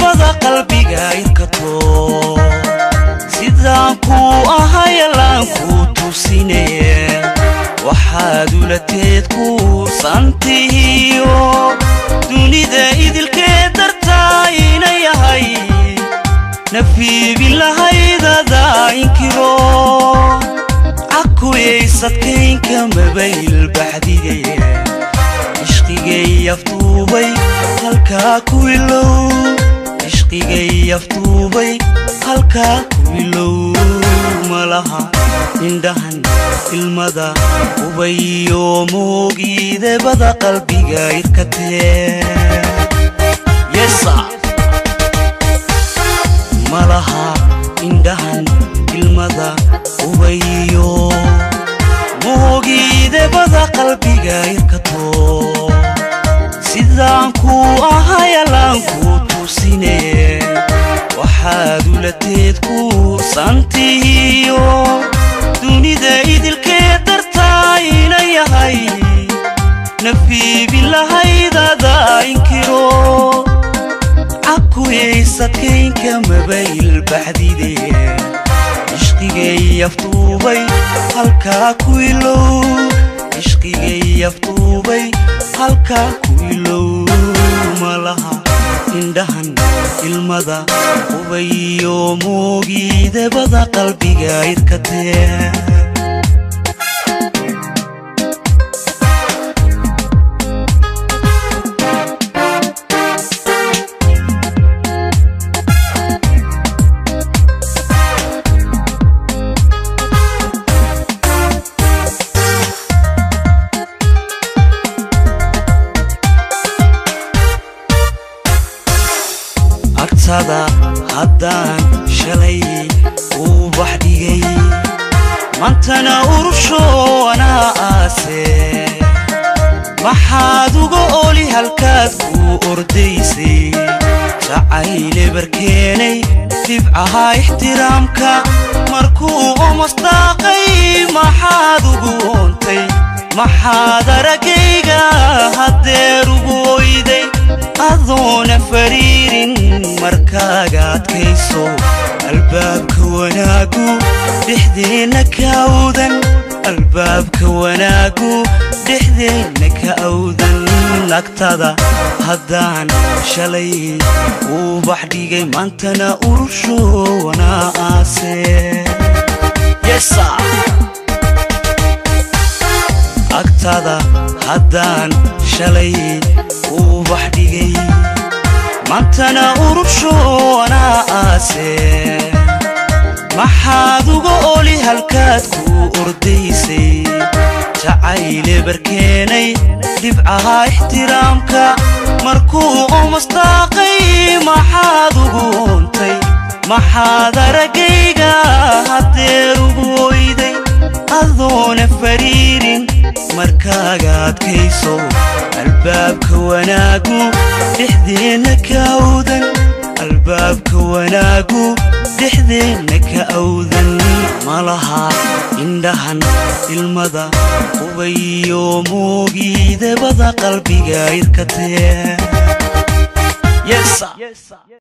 bada qalbiga irkato sidaan ku ahay laan ku tusinaye waxaad ulateed ku santiyo dunida idilkeed dartaa inay yahay nafi bilahaydada inkiro عكويساتكينka mabayl baxdigaye ishqigay aftuubay halka ku ilow ishqigay aftuubay halka ku ilow malaha indhahan ilmada ubayo moogide bada qalbiga irkatee yesa malaha indhahan ilmada ubayo moogide bada qalbiga irkato sidaan ku ahay laan ku tusinaye waxaad ulateed ku santiyo dunida idilkeed dartaa inay yahay nafi bilahaydada inkiro عكويساتكينka mabayl baxdigaye ishqigay aftuubay halka ku ilow ishqigay aftuubay halka ku ilow malaha indhahan ilmada ubayo moogide bada qalbiga irkatee agtada haddaan shalay uu baxdigay maantana urusho anaa aase maxaad uga oli halkaad ku ordaysay jacayle barkeenay dibcaha ixtiraamka markuu omastaaqay maxaad ugu oontay maxaad aragayga haddeer ugu oyday adoona fariirin markaaga adkayso albaabka wanaagu dhexdeena ka awdan albaabka wanaagu dhexdeena ka awdan agtada haddaan shalay uu baxdigay maantana urusho anaa aase yesa agtada haddaan shalay uu baxdigay maantana urusho anaa aase maxaad uga oli halkaad ku ordaysay jacayle barkeenay dibcaha ixtiraamka markuu omastaaqay maxaad ugu oontay maxaad aragayga haddeer ugu oyday adoona fariirin markaaga adkayso albaabka wanaagu dhexdeena ka awdan albaabka wanaagu dhexdeena ka awdan malaha indhahan ilmada ubayo moogide bada qalbiga irkatee yesa